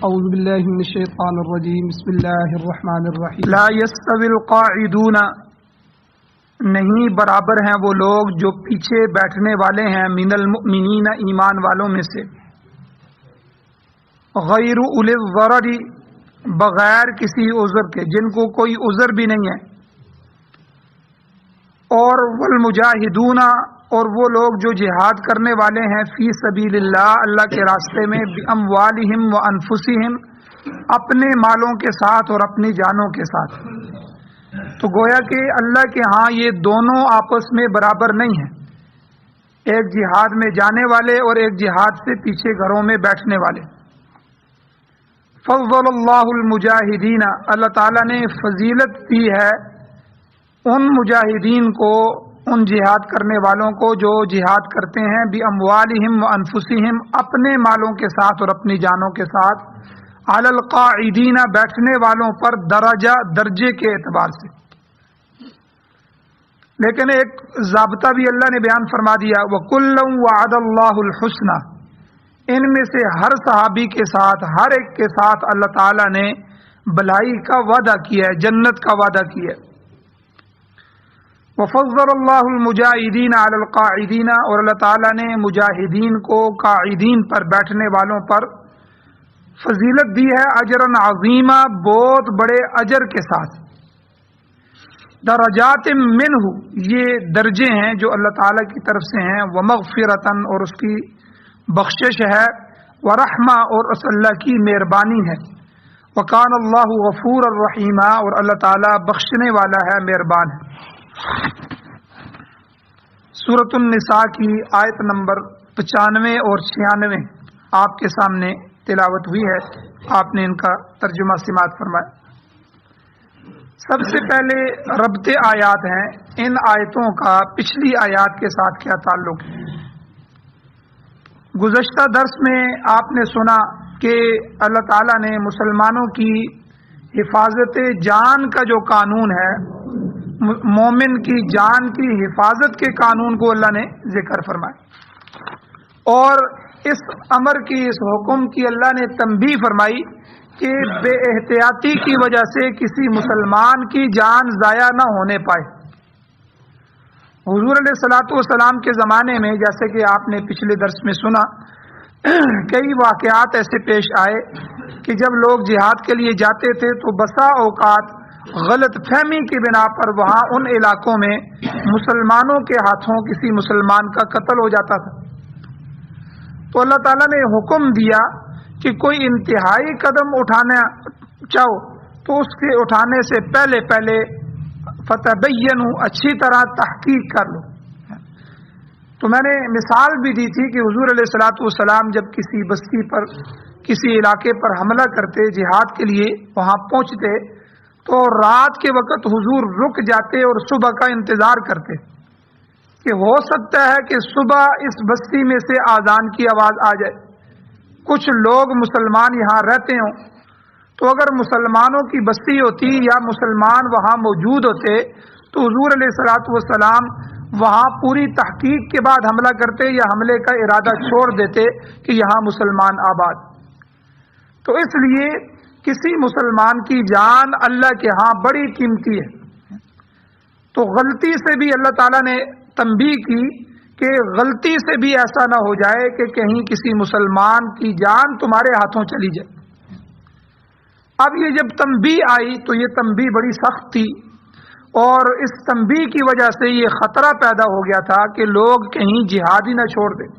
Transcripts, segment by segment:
اعوذ باللہ من الشیطان الرجیم بسم اللہ الرحمن الرحیم لا يستوی القاعدون، نہیں برابر ہیں وہ لوگ جو پیچھے بیٹھنے والے ہیں، من المؤمنین ایمان والوں میں سے، غیر اولی الضرر بغیر کسی عذر کے، جن کو کوئی عذر بھی نہیں ہے، اور والمجاہدون اور وہ لوگ جو جہاد کرنے والے ہیں، فی سبیل اللہ اللہ کے راستے میں، باموالہم وانفسہم اپنے مالوں کے ساتھ اور اپنی جانوں کے ساتھ۔ تو گویا کہ اللہ کے ہاں یہ دونوں آپس میں برابر نہیں ہیں، ایک جہاد میں جانے والے اور ایک جہاد سے پیچھے گھروں میں بیٹھنے والے۔ فضل اللہ المجاہدین، اللہ تعالیٰ نے فضیلت دی ہے ان مجاہدین کو، ان جہاد کرنے والوں کو جو جہاد کرتے ہیں، باموالہم وانفسہم اپنے مالوں کے ساتھ اور اپنی جانوں کے ساتھ، علی القاعدین بیٹھنے والوں پر، درجے کے اعتبار سے۔ لیکن ایک ضابطہ بھی اللہ نے بیان فرما دیا، وَكُلًّا وَعَدَ اللَّهُ الْحُسْنَى، ان میں سے ہر صحابی کے ساتھ، ہر ایک کے ساتھ اللہ تعالیٰ نے بھلائی کا وعدہ کیا ہے، جنت کا وعدہ کیا ہے۔ وَفَضَّلَ اللَّهُ الْمُجَاهِدِينَ عَلَى الْقَاعِدِينَ، اور اللہ تعالیٰ نے مجاہدین کو قاعدین پر، بیٹھنے والوں پر فضیلت دی ہے، اجرا عظیما، بہت بڑے اجر کے ساتھ۔ درجات منہ، یہ درجے ہیں جو اللہ تعالیٰ کی طرف سے ہیں، ومغفرۃ، اور اس کی بخشش ہے، ورحمہ، اور اس اللہ کی مہربانی ہے، وکان اللہ غفور الرحیم، اور اللہ تعالیٰ بخشنے والا ہے، مہربان ہے۔ سورۃ النساء کی آیت نمبر 95 اور 96 آپ کے سامنے تلاوت ہوئی ہے، آپ نے ان کا ترجمہ سماعت فرمایا۔ سب سے پہلے ربط آیات ہیں، ان آیتوں کا پچھلی آیات کے ساتھ کیا تعلق ہے۔ گزشتہ درس میں آپ نے سنا کہ اللہ تعالیٰ نے مسلمانوں کی حفاظت جان کا جو قانون ہے، مومن کی جان کی حفاظت کے قانون کو اللہ نے ذکر فرمایا، اور اس امر کی، اس حکم کی اللہ نے تنبیہ فرمائی کہ بے احتیاطی کی وجہ سے کسی مسلمان کی جان ضائع نہ ہونے پائے۔ حضور علیہ الصلوۃ والسلام کے زمانے میں، جیسے کہ آپ نے پچھلے درس میں سنا، کئی واقعات ایسے پیش آئے کہ جب لوگ جہاد کے لیے جاتے تھے تو بسا اوقات غلط فہمی کی بنا پر وہاں ان علاقوں میں مسلمانوں کے ہاتھوں کسی مسلمان کا قتل ہو جاتا تھا۔ تو اللہ تعالیٰ نے حکم دیا کہ کوئی انتہائی قدم اٹھانا چاہو تو اس کے اٹھانے سے پہلے فتبینوا، اچھی طرح تحقیق کر لو۔ تو میں نے مثال بھی دی تھی کہ حضور علیہ الصلوۃ والسلام جب کسی بستی پر، کسی علاقے پر حملہ کرتے، جہاد کے لیے وہاں پہنچتے، تو رات کے وقت حضور رک جاتے اور صبح کا انتظار کرتے کہ ہو سکتا ہے کہ صبح اس بستی میں سے اذان کی آواز آ جائے، کچھ لوگ مسلمان یہاں رہتے ہوں۔ تو اگر مسلمانوں کی بستی ہوتی یا مسلمان وہاں موجود ہوتے تو حضور علیہ الصلوۃ والسلام وہاں پوری تحقیق کے بعد حملہ کرتے یا حملے کا ارادہ چھوڑ دیتے کہ یہاں مسلمان آباد۔ تو اس لیے کسی مسلمان کی جان اللہ کے ہاں بڑی قیمتی ہے۔ تو غلطی سے بھی اللہ تعالیٰ نے تنبیہ کی کہ غلطی سے بھی ایسا نہ ہو جائے کہ کہیں کسی مسلمان کی جان تمہارے ہاتھوں چلی جائے۔ اب یہ جب تنبیہ آئی تو یہ تنبیہ بڑی سخت تھی، اور اس تنبیہ کی وجہ سے یہ خطرہ پیدا ہو گیا تھا کہ لوگ کہیں جہاد ہی نہ چھوڑ دیں،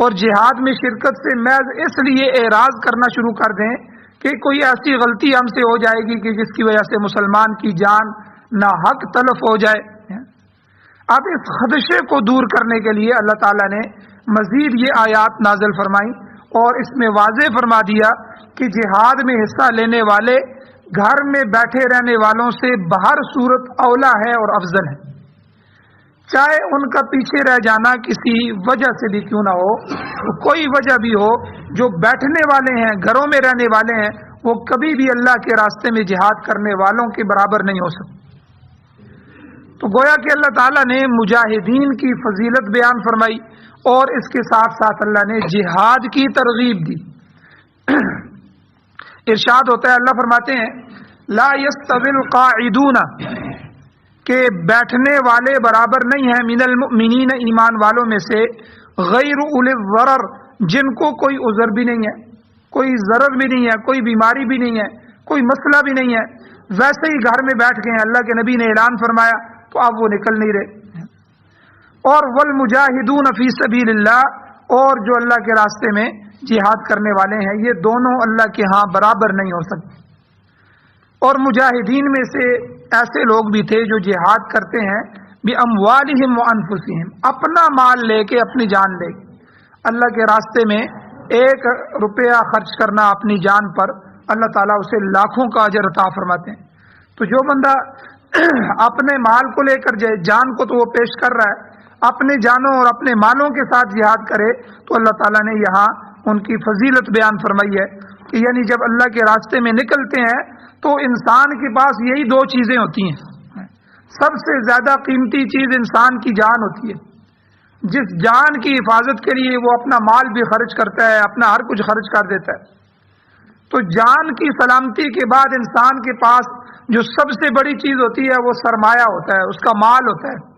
اور جہاد میں شرکت سے محض اس لیے اعراض کرنا شروع کر دیں کہ کوئی ایسی غلطی ہم سے ہو جائے گی کہ جس کی وجہ سے مسلمان کی جان ناحق تلف ہو جائے۔ اب اس خدشے کو دور کرنے کے لیے اللہ تعالیٰ نے مزید یہ آیات نازل فرمائی، اور اس میں واضح فرما دیا کہ جہاد میں حصہ لینے والے گھر میں بیٹھے رہنے والوں سے بہر صورت اولا ہے اور افضل ہے، چاہے ان کا پیچھے رہ جانا کسی وجہ سے بھی کیوں نہ ہو، تو کوئی وجہ بھی ہو، جو بیٹھنے والے ہیں، گھروں میں رہنے والے ہیں، وہ کبھی بھی اللہ کے راستے میں جہاد کرنے والوں کے برابر نہیں ہو سکتے۔ تو گویا کہ اللہ تعالیٰ نے مجاہدین کی فضیلت بیان فرمائی، اور اس کے ساتھ ساتھ اللہ نے جہاد کی ترغیب دی۔ ارشاد ہوتا ہے، اللہ فرماتے ہیں لا یستوی القاعدون، کہ بیٹھنے والے برابر نہیں ہیں، من المؤمنین ایمان والوں میں سے، غیر اولی الضرر، جن کو کوئی عذر بھی نہیں ہے، کوئی ضرر بھی نہیں ہے، کوئی بیماری بھی نہیں ہے، کوئی مسئلہ بھی نہیں ہے، ویسے ہی گھر میں بیٹھ گئے ہیں، اللہ کے نبی نے اعلان فرمایا تو اب وہ نکل نہیں رہے۔ اور والمجاہدون فی سبیل اللہ، اور جو اللہ کے راستے میں جہاد کرنے والے ہیں، یہ دونوں اللہ کے ہاں برابر نہیں ہو سکتے۔ اور مجاہدین میں سے ایسے لوگ بھی تھے جو جہاد کرتے ہیں بِأَمْوَالِهِمْ وَأَنفُسِهِمْ، اپنا مال لے کے، اپنی جان لے کے، اللہ کے راستے میں 1 روپیہ خرچ کرنا اپنی جان پر، اللہ تعالیٰ اسے لاکھوں کا اجر عطا فرماتے ہیں۔ تو جو بندہ اپنے مال کو لے کر جائے، جان کو تو وہ پیش کر رہا ہے، اپنے جانوں اور اپنے مالوں کے ساتھ جہاد کرے، تو اللہ تعالیٰ نے یہاں ان کی فضیلت بیان فرمائی ہے کہ یعنی جب اللہ کے راستے میں نکلتے ہیں تو انسان کے پاس یہی 2 چیزیں ہوتی ہیں، سب سے زیادہ قیمتی چیز انسان کی جان ہوتی ہے۔ جس جان کی حفاظت کے لیے وہ اپنا مال بھی خرچ کرتا ہے، اپنا ہر کچھ خرچ کر دیتا ہے، تو جان کی سلامتی کے بعد انسان کے پاس جو سب سے بڑی چیز ہوتی ہے وہ سرمایہ ہوتا ہے، اس کا مال ہوتا ہے۔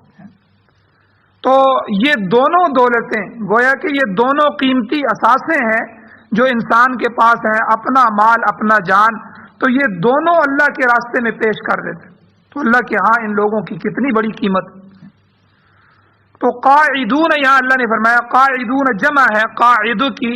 تو یہ دونوں دولتیں گویا کہ یہ دونوں قیمتی اثاثے ہیں جو انسان کے پاس ہیں، اپنا مال، اپنا جان، تو یہ دونوں اللہ کے راستے میں پیش کر دیتے، تو اللہ کے ہاں ان لوگوں کی کتنی بڑی قیمت۔ تو قاعدون، یہاں اللہ نے فرمایا قاعدون جمع ہے قاعد کی،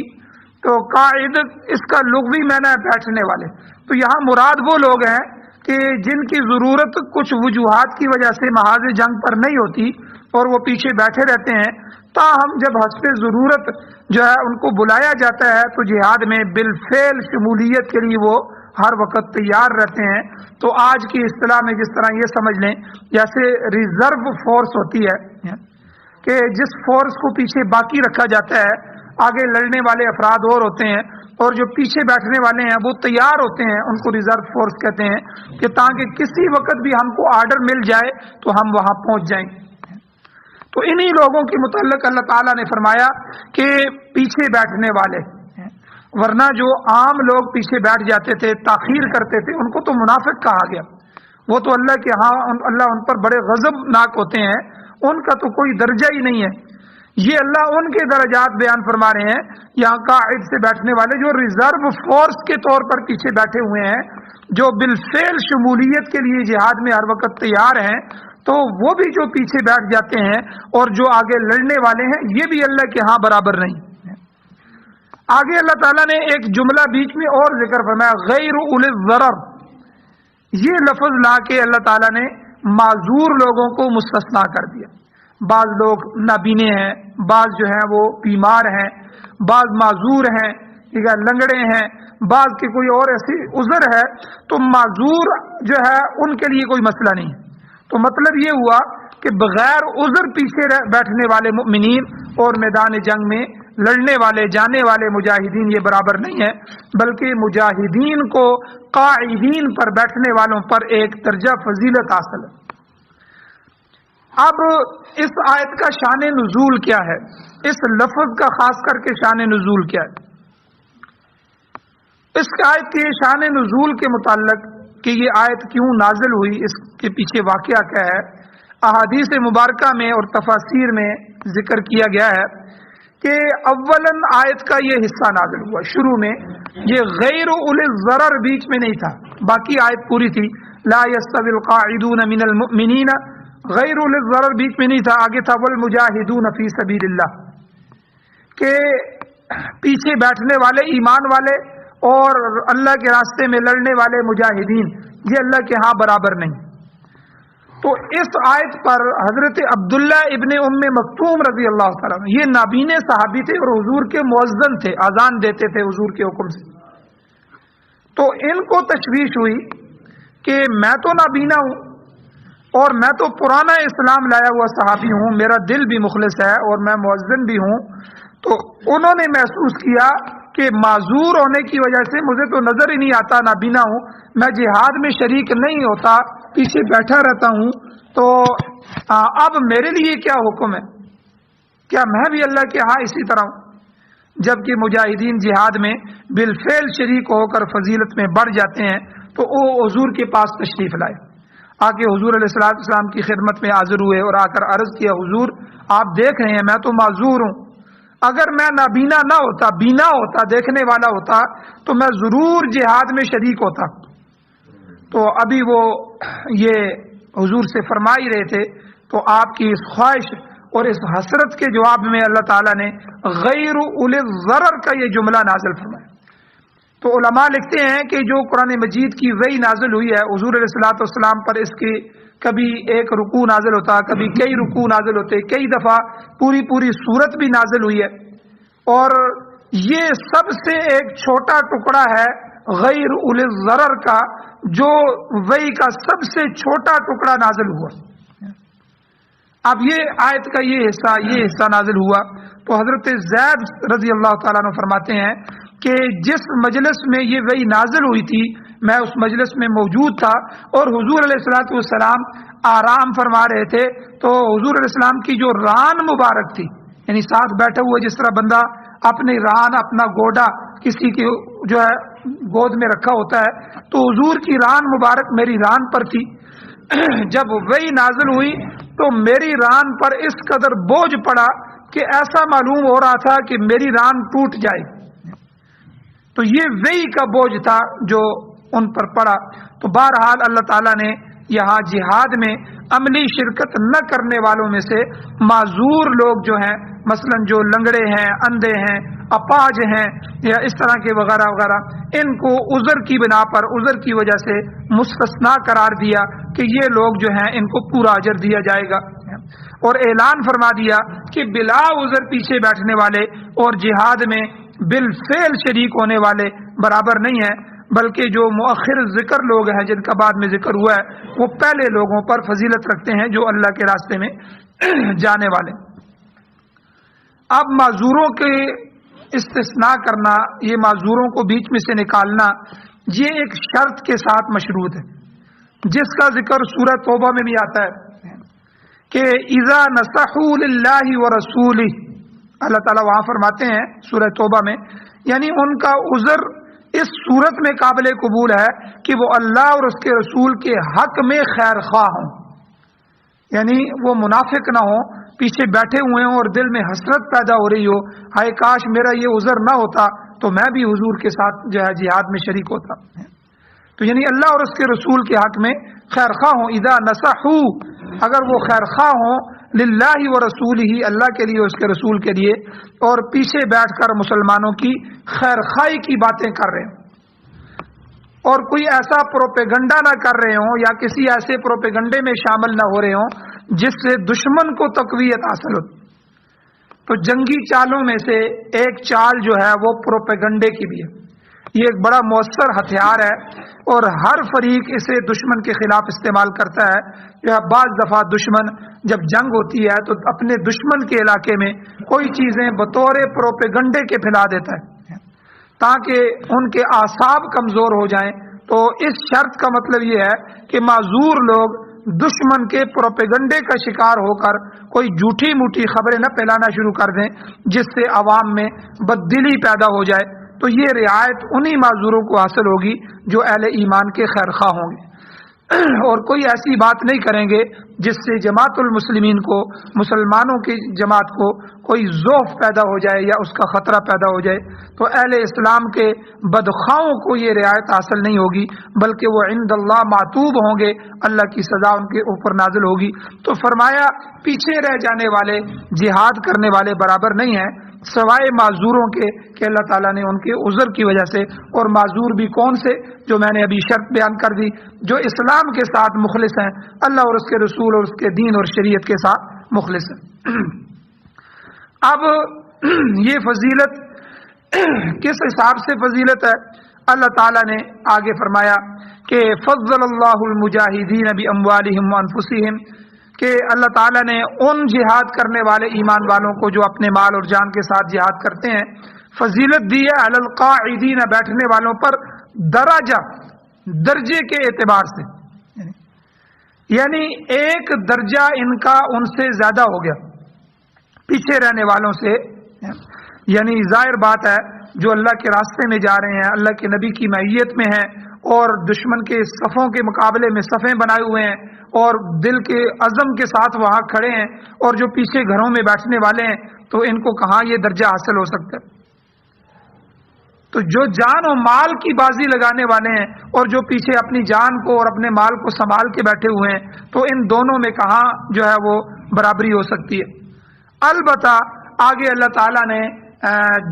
تو قاعد اس کا لغوی معنی ہے بیٹھنے والے، تو یہاں مراد وہ لوگ ہیں کہ جن کی ضرورت کچھ وجوہات کی وجہ سے محاذ جنگ پر نہیں ہوتی اور وہ پیچھے بیٹھے رہتے ہیں، تاہم جب حسب ضرورت جو ہے ان کو بلایا جاتا ہے تو جہاد میں بالفعل شمولیت کے لیے وہ ہر وقت تیار رہتے ہیں۔ تو آج کی اصطلاح میں جس طرح یہ سمجھ لیں جیسے ریزرو فورس ہوتی ہے کہ جس فورس کو پیچھے باقی رکھا جاتا ہے، آگے لڑنے والے افراد اور ہوتے ہیں اور جو پیچھے بیٹھنے والے ہیں وہ تیار ہوتے ہیں، ان کو ریزرو فورس کہتے ہیں، کہ تاکہ کسی وقت بھی ہم کو آرڈر مل جائے تو ہم وہاں پہنچ جائیں۔ تو انہی لوگوں کے متعلق اللہ تعالیٰ نے فرمایا کہ پیچھے بیٹھنے والے، ورنہ جو عام لوگ پیچھے بیٹھ جاتے تھے، تاخیر کرتے تھے، ان کو تو منافق کہا گیا، وہ تو اللہ کے ہاں اللہ ان پر بڑے غضبناک ہوتے ہیں، ان کا تو کوئی درجہ ہی نہیں ہے۔ یہ اللہ ان کے درجات بیان فرما رہے ہیں، یہاں قاعد سے بیٹھنے والے جو ریزرو فورس کے طور پر پیچھے بیٹھے ہوئے ہیں، جو بالفعل شمولیت کے لیے جہاد میں ہر وقت تیار ہیں، تو وہ بھی جو پیچھے بیٹھ جاتے ہیں اور جو آگے لڑنے والے ہیں، یہ بھی اللہ کے ہاں برابر نہیں۔ آگے اللہ تعالیٰ نے ایک جملہ بیچ میں اور ذکر فرمایا، غیر اولی الضرر، یہ لفظ لا کے اللہ تعالیٰ نے معذور لوگوں کو مستثنا کر دیا۔ بعض لوگ نابینے ہیں، بعض جو ہیں وہ بیمار ہیں، بعض معذور ہیں، ٹھیک ہے، لنگڑے ہیں، بعض کی کوئی اور ایسی عذر ہے، تو معذور جو ہے ان کے لیے کوئی مسئلہ نہیں۔ تو مطلب یہ ہوا کہ بغیر عذر پیچھے بیٹھنے والے مؤمنین اور میدان جنگ میں لڑنے والے، جانے والے مجاہدین یہ برابر نہیں ہے، بلکہ مجاہدین کو قاعدین پر، بیٹھنے والوں پر ایک درجہ فضیلت حاصل ہے۔ اب اس آیت کا شان نزول کیا ہے، اس لفظ کا خاص کر کے شان نزول کیا ہے؟ اس آیت کے شان نزول کے متعلق کہ یہ آیت کیوں نازل ہوئی، اس کے پیچھے واقعہ کیا ہے، احادیث مبارکہ میں اور تفاسیر میں ذکر کیا گیا ہے کہ اولاً آیت کا یہ حصہ نازل ہوا، شروع میں یہ غیر اولی الضرر بیچ میں نہیں تھا، باقی آیت پوری تھی، لا یستوی القاعدون من المؤمنین، غیر اولی الضرر بیچ میں نہیں تھا، آگے تھا والمجاہدون فی سبیل اللہ، کہ پیچھے بیٹھنے والے ایمان والے اور اللہ کے راستے میں لڑنے والے مجاہدین یہ اللہ کے ہاں برابر نہیں۔ تو اس آیت پر حضرت عبداللہ ابن ام مکتوم رضی اللہ تعالیٰ عنہ، یہ نابینے صحابی تھے اور حضور کے مؤذن تھے، اذان دیتے تھے حضور کے حکم سے، تو ان کو تشویش ہوئی کہ میں تو نابینا ہوں اور میں تو پرانا اسلام لایا ہوا صحابی ہوں، میرا دل بھی مخلص ہے اور میں مؤذن بھی ہوں، تو انہوں نے محسوس کیا کہ معذور ہونے کی وجہ سے مجھے تو نظر ہی نہیں آتا، نابینا ہوں، میں جہاد میں شریک نہیں ہوتا، پیچھے بیٹھا رہتا ہوں، تو اب میرے لیے کیا حکم ہے، کیا میں بھی اللہ کے ہاں اسی طرح ہوں؟ جبکہ مجاہدین جہاد میں بالفعل شریک ہو کر فضیلت میں بڑھ جاتے ہیں تو وہ حضور کے پاس تشریف لائے، آ کے حضور علیہ السلام کی خدمت میں حاضر ہوئے اور آ کر عرض کیا، حضور آپ دیکھ رہے ہیں میں تو معذور ہوں، اگر میں نابینا نہ ہوتا، بینا ہوتا، دیکھنے والا ہوتا تو میں ضرور جہاد میں شریک ہوتا۔ تو ابھی وہ یہ حضور سے فرما ہی رہے تھے تو آپ کی اس خواہش اور اس حسرت کے جواب میں اللہ تعالیٰ نے غیر اولی الضرر کا یہ جملہ نازل فرمایا۔ تو علماء لکھتے ہیں کہ جو قرآن مجید کی وحی نازل ہوئی ہے حضور علیہ الصلوۃ والسلام پر، اس کی کبھی ایک رکوع نازل ہوتا، کبھی کئی رکوع نازل ہوتے، کئی دفعہ پوری سورت بھی نازل ہوئی ہے، اور یہ سب سے ایک چھوٹا ٹکڑا ہے غیر اولی الضرر کا، جو وحی کا سب سے چھوٹا ٹکڑا نازل ہوا۔ اب یہ آیت کا یہ حصہ نازل ہوا تو حضرت زید رضی اللہ تعالیٰ عنہ فرماتے ہیں کہ جس مجلس میں یہ وحی نازل ہوئی تھی میں اس مجلس میں موجود تھا، اور حضور علیہ الصلوۃ والسلام آرام فرما رہے تھے، تو حضور علیہ السلام کی جو ران مبارک تھی، یعنی ساتھ بیٹھے ہوئے جس طرح بندہ اپنی ران، اپنا گوڈا کسی کی جو ہے گود میں رکھا ہوتا ہے، تو حضور کی ران مبارک میری ران پر تھی۔ جب وحی نازل ہوئی تو میری ران پر اس قدر بوجھ پڑا کہ ایسا معلوم ہو رہا تھا کہ میری ران ٹوٹ جائے۔ تو یہ وحی کا بوجھ تھا جو ان پر پڑا۔ تو بہرحال اللہ تعالیٰ نے یہاں جہاد میں عملی شرکت نہ کرنے والوں میں سے معذور لوگ جو ہیں، مثلا جو لنگڑے ہیں، اندھے ہیں، اپاہج ہیں، یا اس طرح کے وغیرہ وغیرہ، ان کو عذر کی بنا پر، عذر کی وجہ سے مستثنا قرار دیا کہ یہ لوگ جو ہیں ان کو پورا اجر دیا جائے گا، اور اعلان فرما دیا کہ بلا عذر پیچھے بیٹھنے والے اور جہاد میں بالفعل شریک ہونے والے برابر نہیں ہیں، بلکہ جو مؤخر ذکر لوگ ہیں جن کا بعد میں ذکر ہوا ہے وہ پہلے لوگوں پر فضیلت رکھتے ہیں جو اللہ کے راستے میں جانے والے۔ اب معذوروں کے استثناء کرنا، یہ معذوروں کو بیچ میں سے نکالنا، یہ ایک شرط کے ساتھ مشروط ہے، جس کا ذکر سورہ توبہ میں بھی آتا ہے کہ اذا نصحوا للہ ورسولہ، اللہ تعالیٰ وہاں فرماتے ہیں سورہ توبہ میں، یعنی ان کا عذر اس صورت میں قابل قبول ہے کہ وہ اللہ اور اس کے رسول کے حق میں خیر خواہ ہوں، یعنی وہ منافق نہ ہوں، پیچھے بیٹھے ہوئے ہوں اور دل میں حسرت پیدا ہو رہی ہو، ہائے کاش میرا یہ عذر نہ ہوتا تو میں بھی حضور کے ساتھ جو ہے جہاد میں شریک ہوتا۔ تو یعنی اللہ اور اس کے رسول کے حق میں خیر خواہ ہوں، اذا نصحوا، اگر وہ خیر خواہ ہوں للہ و رسول ہی، اللہ کے لیے، اس کے رسول کے لیے، اور پیچھے بیٹھ کر مسلمانوں کی خیر خواہی کی باتیں کر رہے ہوں، اور کوئی ایسا پروپیگنڈا نہ کر رہے ہوں یا کسی ایسے پروپیگنڈے میں شامل نہ ہو رہے ہوں جس سے دشمن کو تقویت حاصل ہو۔ تو جنگی چالوں میں سے ایک چال جو ہے وہ پروپیگنڈے کی بھی ہے، یہ ایک بڑا مؤثر ہتھیار ہے اور ہر فریق اسے دشمن کے خلاف استعمال کرتا ہے۔ جو ہے بعض دفعہ دشمن جب جنگ ہوتی ہے تو اپنے دشمن کے علاقے میں کوئی چیزیں بطور پروپیگنڈے کے پھیلا دیتا ہے تاکہ ان کے اعصاب کمزور ہو جائیں۔ تو اس شرط کا مطلب یہ ہے کہ معذور لوگ دشمن کے پروپیگنڈے کا شکار ہو کر کوئی جھوٹی موٹی خبریں نہ پھیلانا شروع کر دیں جس سے عوام میں بددلی پیدا ہو جائے۔ تو یہ رعایت انہی معذوروں کو حاصل ہوگی جو اہل ایمان کے خیر خواہ ہوں گے، اور کوئی ایسی بات نہیں کریں گے جس سے جماعت المسلمین کو، مسلمانوں کی جماعت کو کوئی ضعف پیدا ہو جائے یا اس کا خطرہ پیدا ہو جائے۔ تو اہل اسلام کے بدخواہوں کو یہ رعایت حاصل نہیں ہوگی، بلکہ وہ عند اللہ معتوب ہوں گے، اللہ کی سزا ان کے اوپر نازل ہوگی۔ تو فرمایا پیچھے رہ جانے والے، جہاد کرنے والے برابر نہیں ہیں سوائے معذوروں کے، کہ اللہ تعالیٰ نے ان کے عذر کی وجہ سے، اور معذور بھی کون سے، جو میں نے ابھی شرط بیان کر دی، جو اسلام کے ساتھ مخلص ہیں، اللہ اور اس کے رسول اور اس کے دین اور شریعت کے ساتھ مخلص ہیں۔ اب یہ فضیلت کس حساب سے فضیلت ہے؟ اللہ تعالیٰ نے آگے فرمایا کہ فضل اللہ المجاہدین باموالہم وانفسہم، کہ اللہ تعالیٰ نے ان جہاد کرنے والے ایمان والوں کو جو اپنے مال اور جان کے ساتھ جہاد کرتے ہیں فضیلت دی ہے علی القاعدین، بیٹھنے والوں پر درجے کے اعتبار سے، یعنی ایک درجہ ان کا ان سے زیادہ ہو گیا پیچھے رہنے والوں سے۔ یعنی ظاہر بات ہے جو اللہ کے راستے میں جا رہے ہیں، اللہ کے نبی کی معیت میں ہیں اور دشمن کے صفوں کے مقابلے میں صفیں بنائے ہوئے ہیں اور دل کے عزم کے ساتھ وہاں کھڑے ہیں، اور جو پیچھے گھروں میں بیٹھنے والے ہیں، تو ان کو کہاں یہ درجہ حاصل ہو سکتا ہے؟ تو جو جان و مال کی بازی لگانے والے ہیں اور جو پیچھے اپنی جان کو اور اپنے مال کو سنبھال کے بیٹھے ہوئے ہیں، تو ان دونوں میں کہاں جو ہے وہ برابری ہو سکتی ہے؟ البتہ آگے اللہ تعالیٰ نے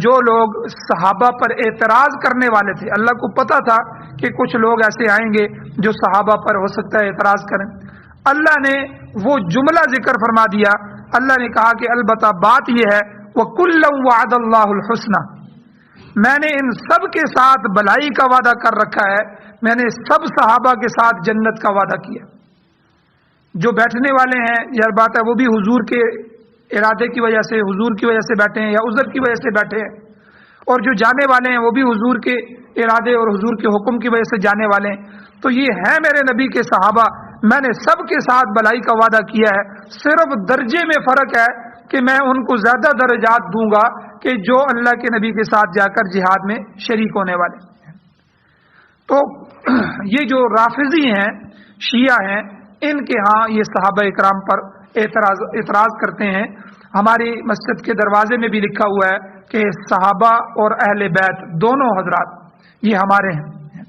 جو لوگ صحابہ پر اعتراض کرنے والے تھے، اللہ کو پتا تھا کہ کچھ لوگ ایسے آئیں گے جو صحابہ پر ہو سکتا ہے اعتراض کریں، اللہ نے وہ جملہ ذکر فرما دیا۔ اللہ نے کہا کہ البتہ بات یہ ہے وَكُلًّا وَعَدَ اللَّهُ الْحُسْنَى، میں نے ان سب کے ساتھ بھلائی کا وعدہ کر رکھا ہے، میں نے سب صحابہ کے ساتھ جنت کا وعدہ کیا۔ جو بیٹھنے والے ہیں یہ بات ہے وہ بھی حضور کے ارادے کی وجہ سے، حضور کی وجہ سے بیٹھے ہیں یا عذر کی وجہ سے بیٹھے ہیں، اور جو جانے والے ہیں وہ بھی حضور کے ارادے اور حضور کے حکم کی وجہ سے جانے والے ہیں۔ تو یہ ہے میرے نبی کے صحابہ، میں نے سب کے ساتھ بھلائی کا وعدہ کیا ہے، صرف درجے میں فرق ہے کہ میں ان کو زیادہ درجات دوں گا کہ جو اللہ کے نبی کے ساتھ جا کر جہاد میں شریک ہونے والے ہیں۔ تو یہ جو رافضی ہیں، شیعہ ہیں، ان کے ہاں یہ صحابہ اکرام پر اعتراض کرتے ہیں۔ ہماری مسجد کے دروازے میں بھی لکھا ہوا ہے کہ صحابہ اور اہل بیت دونوں حضرات یہ ہمارے ہیں۔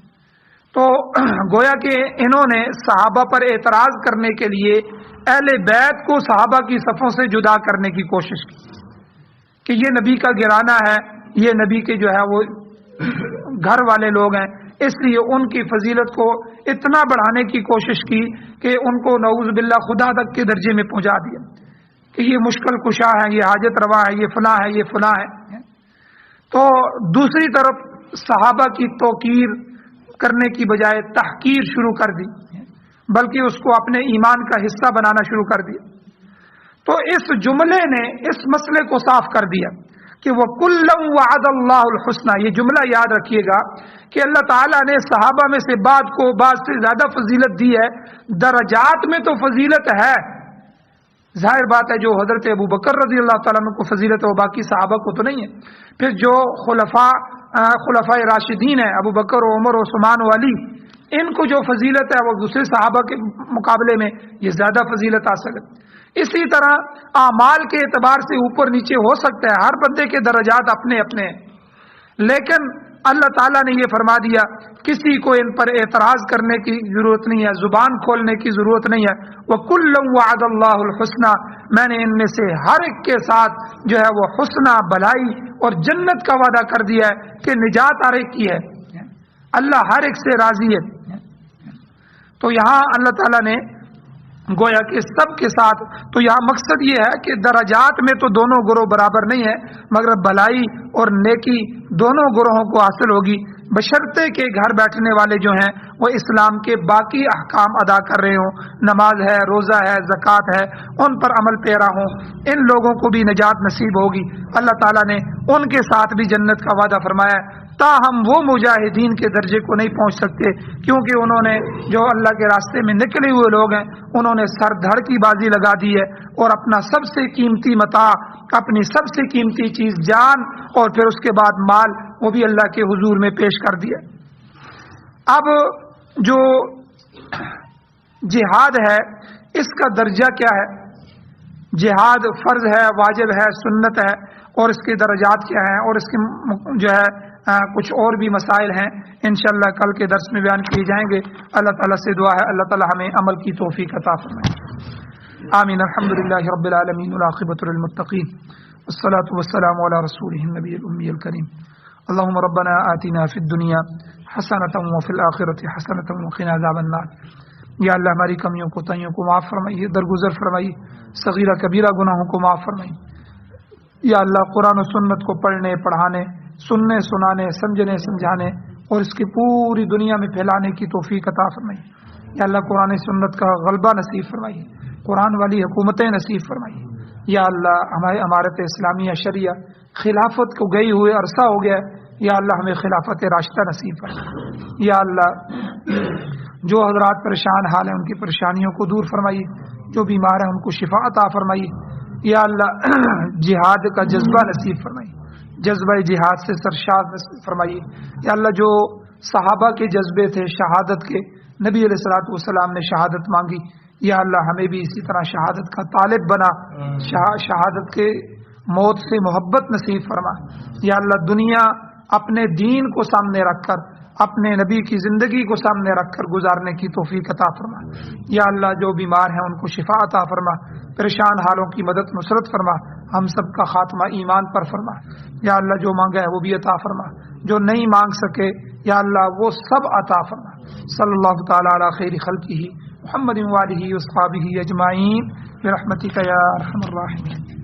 تو گویا کہ انہوں نے صحابہ پر اعتراض کرنے کے لیے اہل بیت کو صحابہ کی صفوں سے جدا کرنے کی کوشش کی کہ یہ نبی کا گرانا ہے، یہ نبی کے جو ہے وہ گھر والے لوگ ہیں، اس لیے ان کی فضیلت کو اتنا بڑھانے کی کوشش کی کہ ان کو نعوذ باللہ خدا تک کے درجے میں پہنچا دیا کہ یہ مشکل کشا ہے، یہ حاجت روا ہے، یہ فلاں ہے، یہ فلاں ہے۔ تو دوسری طرف صحابہ کی توقیر کرنے کی بجائے تحقیر شروع کر دی، بلکہ اس کو اپنے ایمان کا حصہ بنانا شروع کر دیا۔ تو اس جملے نے اس مسئلے کو صاف کر دیا کہ وَكُلًّا وَعَدَ اللَّهُ الْحُسْنَى۔ یہ جملہ یاد رکھیے گا کہ اللہ تعالیٰ نے صحابہ میں سے بعض کو بعض سے زیادہ فضیلت دی ہے، درجات میں تو فضیلت ہے، ظاہر بات ہے جو حضرت ابو بکر رضی اللہ تعالیٰ عنہ کو فضیلت ہے وہ باقی صحابہ کو تو نہیں ہے۔ پھر جو خلفاء راشدین ہیں، ابو بکر و عمر و عثمان و علی، ان کو جو فضیلت ہے وہ دوسرے صحابہ کے مقابلے میں یہ زیادہ فضیلت حاصل ہے۔ اسی طرح اعمال کے اعتبار سے اوپر نیچے ہو سکتا ہے، ہر بندے کے درجات اپنے اپنے ہیں، لیکن اللہ تعالیٰ نے یہ فرما دیا کسی کو ان پر اعتراض کرنے کی ضرورت نہیں ہے، زبان کھولنے کی ضرورت نہیں ہے۔ وَكُلًّا وَعَدَ اللَّهُ الْحُسْنَى، میں نے ان میں سے ہر ایک کے ساتھ جو ہے وہ حسنہ، بھلائی اور جنت کا وعدہ کر دیا ہے کہ نجات ہر ایک کی ہے، اللہ ہر ایک سے راضی ہے۔ تو یہاں اللہ تعالیٰ نے گویا کہ سب کے ساتھ، تو یہاں مقصد یہ ہے کہ درجات میں تو دونوں گروہ برابر نہیں ہے، مگر بھلائی اور نیکی دونوں گروہوں کو حاصل ہوگی، بشرطے کہ گھر بیٹھنے والے جو ہیں وہ اسلام کے باقی احکام ادا کر رہے ہوں، نماز ہے، روزہ ہے، زکوٰۃ ہے، ان پر عمل پیرا ہوں، ان لوگوں کو بھی نجات نصیب ہوگی۔ اللہ تعالیٰ نے ان کے ساتھ بھی جنت کا وعدہ فرمایا ہے، تاہم وہ مجاہدین کے درجے کو نہیں پہنچ سکتے، کیونکہ انہوں نے جو اللہ کے راستے میں نکلے ہوئے لوگ ہیں انہوں نے سر دھڑ کی بازی لگا دی ہے اور اپنا سب سے قیمتی متاع، اپنی سب سے قیمتی چیز جان اور پھر اس کے بعد مال، وہ بھی اللہ کے حضور میں پیش کر دیا۔ اب جو جہاد ہے اس کا درجہ کیا ہے؟ جہاد فرض ہے، واجب ہے، سنت ہے، اور اس کے درجات کیا ہیں، اور اس کے جو ہے کچھ اور بھی مسائل ہیں، انشاءاللہ کل کے درس میں بیان کیے جائیں گے۔ اللہ تعالیٰ سے دعا ہے اللہ تعالیٰ ہمیں عمل کی توفیق عطا فرمائے، آمین۔ الحمدللہ رب العالمین والعاقبۃ للمتقین والصلاة والسلام علی رسولہ النبی الامی الکریم۔ اللهم ربنا آتنا فی الدنیا حسنۃ وفی الآخرۃ حسنۃ وقنا عذاب النار۔ یا اللہ ہماری کمیوں کو تائیوں کو معاف فرمائیے، درگزر فرمائیے، صغیرہ کبیرہ گناہوں کو معاف فرمائیے۔ یا اللہ قرآن و سنت کو پڑھنے، پڑھانے، سننے، سنانے، سمجھنے، سمجھانے اور اس کی پوری دنیا میں پھیلانے کی توفیق عطا فرمائیے۔ یا اللہ قرآن سنت کا غلبہ نصیب فرمائیے، قرآن والی حکومتیں نصیب فرمائیے۔ یا اللہ ہماری امارت اسلامیہ شریعہ خلافت کو گئی ہوئے عرصہ ہو گیا، یا اللہ ہمیں خلافت راشدہ نصیب فرمائیے۔ یا اللہ جو حضرات پریشان حال ہیں ان کی پریشانیوں کو دور فرمائیے، جو بیمار ہیں ان کو شفا عطا فرمائیے۔ یا اللہ جہاد کا جذبہ نصیب فرمائیے، جذبہ جہاد سے سرشار فرمائیے. یا اللہ جو صحابہ کے جذبے تھے شہادت کے، نبی علیہ الصلوۃ والسلام نے شہادت مانگی، یا اللہ ہمیں بھی اسی طرح شہادت کا طالب بنا، شہادت کے موت سے محبت نصیب فرما. یا اللہ دنیا اپنے دین کو سامنے رکھ کر، اپنے نبی کی زندگی کو سامنے رکھ کر گزارنے کی توفیق عطا فرما. یا اللہ جو بیمار ہیں ان کو شفا عطا فرما، پریشان حالوں کی مدد نصرت فرما، ہم سب کا خاتمہ ایمان پر فرما. یا اللہ جو مانگا ہے وہ بھی عطا فرما، جو نہیں مانگ سکے یا اللہ وہ سب عطا فرما. صلی اللہ تعالی علی خیر خلقہ محمد و آلہ و اصحابہ اجمعین برحمتک یا ارحم الراحمین.